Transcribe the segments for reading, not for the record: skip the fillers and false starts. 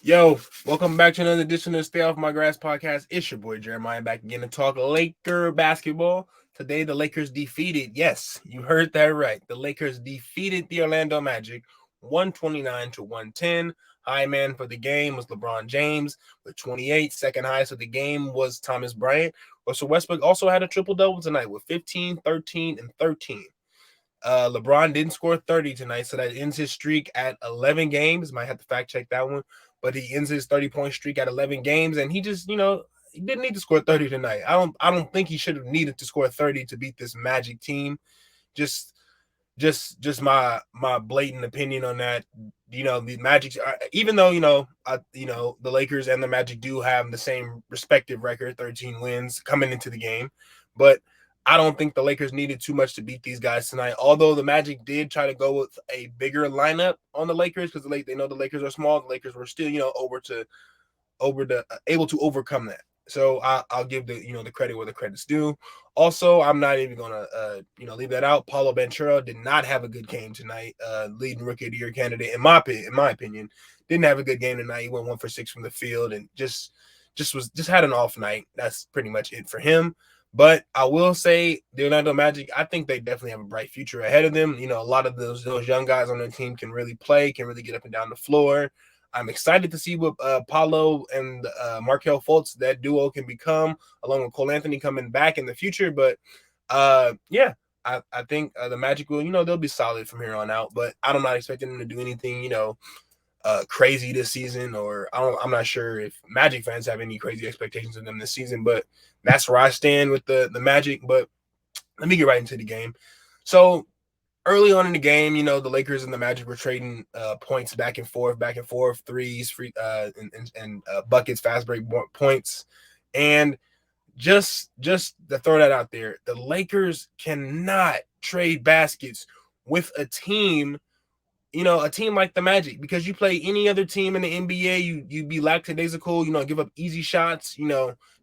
Yo, welcome back to another edition of Stay Off My Grass podcast. It's your boy Jeremiah back again to talk Laker basketball. Today, the Lakers defeated, yes, you heard that right. The Lakers defeated the Orlando Magic 129 to 110. High man for the game was LeBron James with 28. Second highest of the game was Thomas Bryant. Russell Westbrook also had a triple double tonight with 15, 13, and 13. LeBron didn't score 30 tonight, so that ends his streak at 11 games. Might have to fact check that one, but he ends his 30-point streak at 11 games, and he just, he didn't need to score 30 tonight. I don't think he should have needed to score 30 to beat this Magic team. Just, just my blatant opinion on that. The Magic, even though the Lakers and the Magic do have the same respective record, 13 wins coming into the game, but I don't think the Lakers needed too much to beat these guys tonight. Although the Magic did try to go with a bigger lineup on the Lakers because they know the Lakers are small. The Lakers were still able to overcome that. So I'll give the credit where the credit's due. Also, I'm not even gonna leave that out. Paulo Banchero did not have a good game tonight. Leading rookie of the year candidate in my opinion, didn't have a good game tonight. He went 1 for 6 from the field and just had an off night. That's pretty much it for him. But I will say the Orlando Magic, I think they definitely have a bright future ahead of them. A lot of those young guys on their team can really play, can really get up and down the floor. I'm excited to see what Paulo and Markelle Fultz, that duo, can become, along with Cole Anthony coming back in the future. But yeah, I think the Magic will, they'll be solid from here on out. But I'm not expecting them to do anything, crazy this season, or I'm not sure if Magic fans have any crazy expectations of them this season. But that's where I stand with the Magic. But let me get right into the game. So early on in the game, the Lakers and the Magic were trading points back and forth, threes, free and buckets, fast break points, and just to throw that out there, the Lakers cannot trade baskets with a team like the Magic, because you play any other team in the NBA, you'd be lackadaisical, give up easy shots,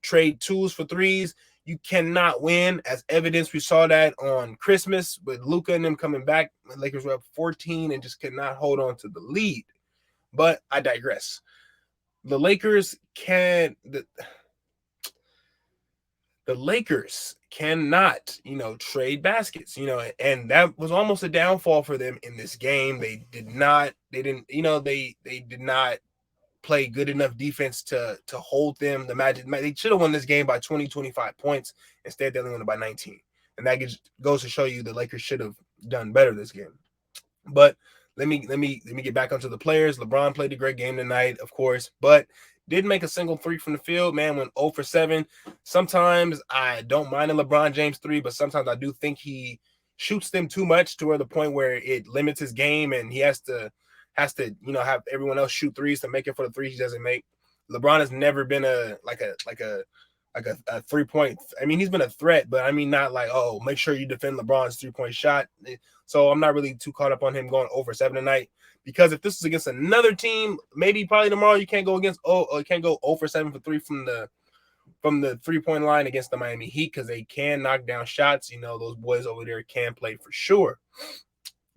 trade twos for threes. You cannot win. As evidence, we saw that on Christmas with Luka and them coming back. The Lakers were up 14 and just could not hold on to the lead. But I digress. The Lakers cannot, trade baskets, and that was almost a downfall for them in this game. They did not play good enough defense to hold them. The Magic, they should have won this game by 20, 25 points. Instead, they only won it by 19. And that goes to show you the Lakers should have done better this game. But let me get back onto the players. LeBron played a great game tonight, of course, but didn't make a single three from the field. Man, went 0 for 7. Sometimes I don't mind a LeBron James 3, but sometimes I do think he shoots them too much to where the point where it limits his game, and he has to have everyone else shoot threes to make it for the threes he doesn't make. LeBron has never been a 3-point. I mean, he's been a threat, but I mean, not like, oh, make sure you defend LeBron's 3-point shot. So I'm not really too caught up on him going over 7 tonight, because if this is against another team, maybe probably tomorrow you can't go can't go over 7 for 3 from the 3-point line against the Miami Heat, because they can knock down shots. Those boys over there can play for sure.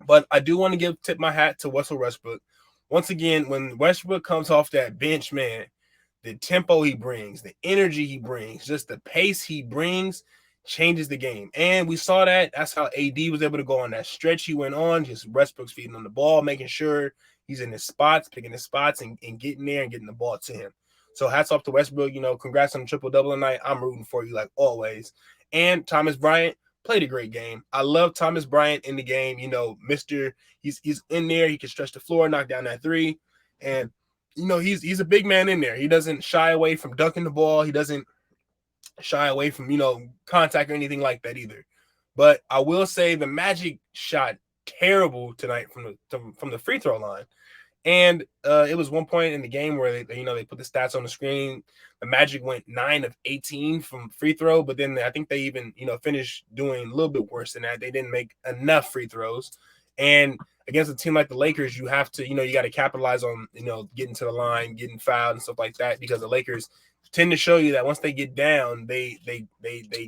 But I do want to tip my hat to Russell Westbrook. Once again, when Westbrook comes off that bench, man, the tempo he brings, the energy he brings, just the pace he brings changes the game. And we saw that. That's how AD was able to go on that stretch he went on. Just Westbrook's feeding on the ball, making sure he's in his spots, picking his spots, and getting there and getting the ball to him. So hats off to Westbrook. Congrats on the triple-double tonight. I'm rooting for you like always. And Thomas Bryant played a great game. I love Thomas Bryant in the game. He's in there. He can stretch the floor, knock down that three. And he's a big man in there. He doesn't shy away from dunking the ball. He doesn't shy away from, contact or anything like that either. But I will say the Magic shot terrible tonight from the free throw line. And it was one point in the game where they put the stats on the screen. The Magic went 9 of 18 from free throw, but then I think they even finished doing a little bit worse than that. They didn't make enough free throws. And against a team like the Lakers, you have to you got to capitalize on getting to the line, getting fouled and stuff like that, because the Lakers tend to show you that once they get down, they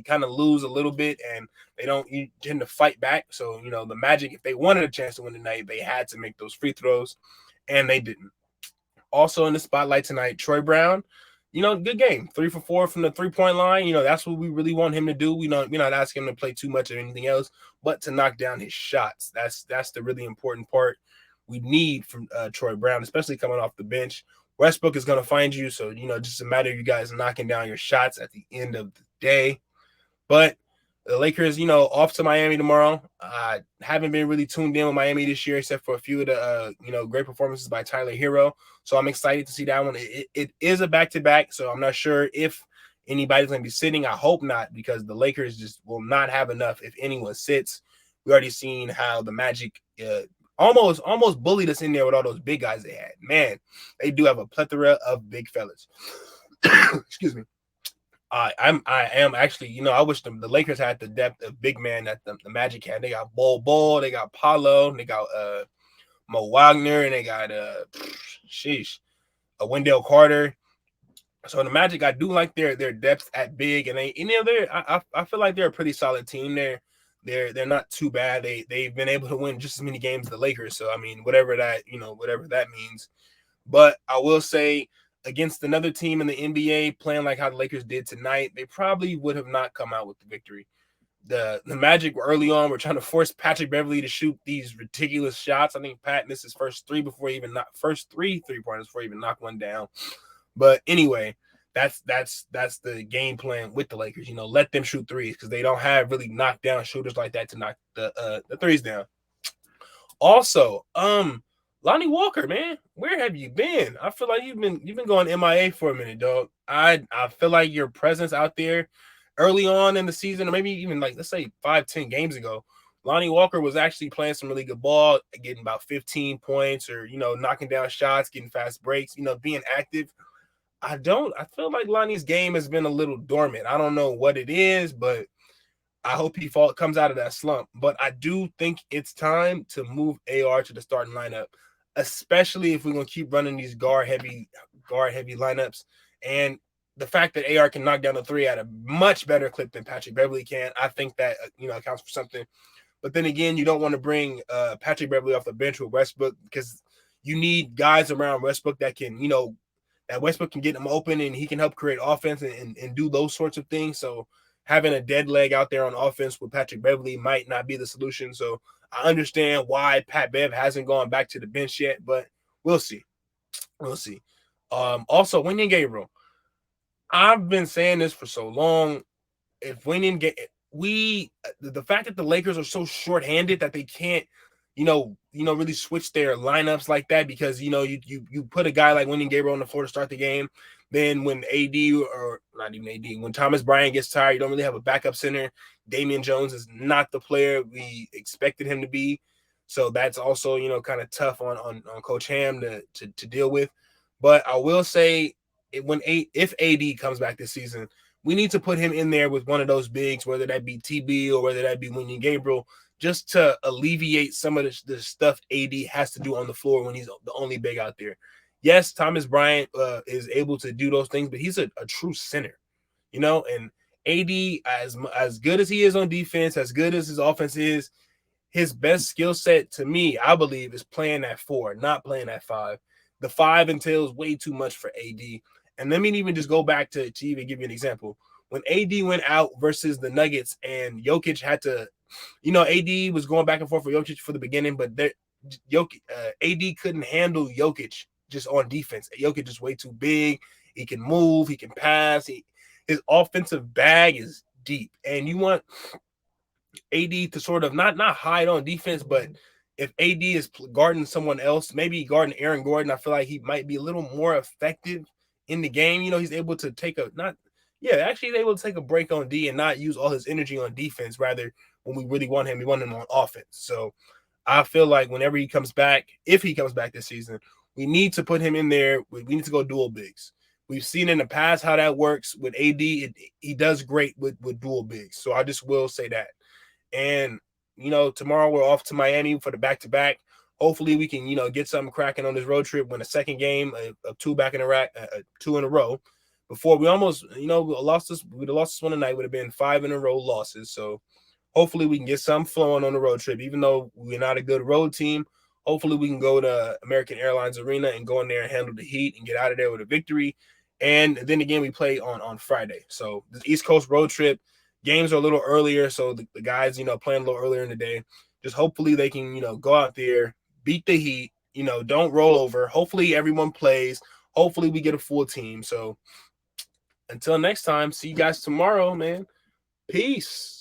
kind of lose a little bit, and they don't tend to fight back. So the Magic, if they wanted a chance to win tonight, they had to make those free throws, and they didn't. Also in the spotlight tonight, Troy Brown. Good game. 3 for 4 from the 3-point line. That's what we really want him to do. We're not asking him to play too much or anything else, but to knock down his shots. That's the really important part we need from Troy Brown, especially coming off the bench. Westbrook is going to find you, so just a matter of you guys knocking down your shots at the end of the day. But the Lakers, off to Miami tomorrow. I haven't been really tuned in with Miami this year, except for a few of the, great performances by Tyler Hero. So I'm excited to see that one. It is a back-to-back, so I'm not sure if anybody's going to be sitting. I hope not, because the Lakers just will not have enough if anyone sits. We already seen how the Magic almost bullied us in there with all those big guys they had. Man, they do have a plethora of big fellas. Excuse me. I am actually, I wish the Lakers had the depth of big man that the Magic had. They got Bol, they got Paolo, they got Mo Wagner, and they got Wendell Carter. So the Magic, I do like their depth at big, and I feel like they're a pretty solid team. They're not too bad. They've been able to win just as many games as the Lakers. So I mean, whatever that means. But I will say, against another team in the NBA playing like how the Lakers did tonight, they probably would have not come out with the victory. The Magic early on were trying to force Patrick Beverley to shoot these ridiculous shots. I think Pat missed his first three 3-pointers before he even knocked one down. But anyway, that's the game plan with the Lakers. Let them shoot threes, because they don't have really knockdown shooters like that to knock the threes down. Also, Lonnie Walker, man, where have you been? I feel like you've been going MIA for a minute, dog. I feel like your presence out there early on in the season, or maybe even like, let's say 5-10 games ago, Lonnie Walker was actually playing some really good ball, getting about 15 points, or knocking down shots, getting fast breaks, being active. I feel like Lonnie's game has been a little dormant. I don't know what it is, but I hope he comes out of that slump. But I do think it's time to move AR to the starting lineup, especially if we're going to keep running these guard heavy lineups. And the fact that AR can knock down the three at a much better clip than Patrick Beverley can, I think that accounts for something. But then again, you don't want to bring Patrick Beverley off the bench with Westbrook, because you need guys around Westbrook that can, that Westbrook can get him open and he can help create offense and do those sorts of things. So having a dead leg out there on offense with Patrick Beverley might not be the solution. So I understand why Pat Bev hasn't gone back to the bench yet, but we'll see. We'll see. Also, Wenyen Gabriel. I've been saying this for so long. If Wenyen the fact that the Lakers are so shorthanded that they can't, really switch their lineups like that, because you put a guy like Wenyen Gabriel on the floor to start the game. Then when when Thomas Bryant gets tired, you don't really have a backup center. Damian Jones is not the player we expected him to be. So that's also, kind of tough on Coach Ham to deal with. But I will say, if AD comes back this season, we need to put him in there with one of those bigs, whether that be TB or whether that be Wenyen Gabriel, just to alleviate some of the stuff AD has to do on the floor when he's the only big out there. Yes, Thomas Bryant is able to do those things, but he's a true center, and AD, as good as he is on defense, as good as his offense is, his best skill set, to me, I believe, is playing at 4, not playing at 5. The 5 entails way too much for AD. And let me even just go back to even give you an example. When AD went out versus the Nuggets and Jokic had to, AD was going back and forth for Jokic for the beginning, but AD couldn't handle Jokic just on defense. Jokic is way too big. He can move. He can pass. His offensive bag is deep. And you want AD to sort of not hide on defense, but if AD is guarding someone else, maybe guarding Aaron Gordon, I feel like he might be a little more effective in the game. He's able to take he's able to take a break on D and not use all his energy on defense. Rather, when we really want him, we want him on offense. So I feel like whenever he comes back, if he comes back this season, we need to put him in there. We need to go dual bigs. We've seen in the past how that works with AD. He does great with dual bigs. So I just will say that. And, tomorrow we're off to Miami for the back-to-back. Hopefully we can, get something cracking on this road trip, win a second game of 2 in a row. Before we almost, we'd have lost this one tonight, would have been 5 in a row losses. So hopefully we can get something flowing on the road trip. Even though we're not a good road team, Hopefully we can go to American Airlines Arena and go in there and handle the Heat and get out of there with a victory. And then again, we play on Friday. So the East Coast road trip, games are a little earlier. So the guys, playing a little earlier in the day. Just hopefully they can, go out there, beat the Heat, don't roll over. Hopefully everyone plays. Hopefully we get a full team. So until next time, see you guys tomorrow, man. Peace.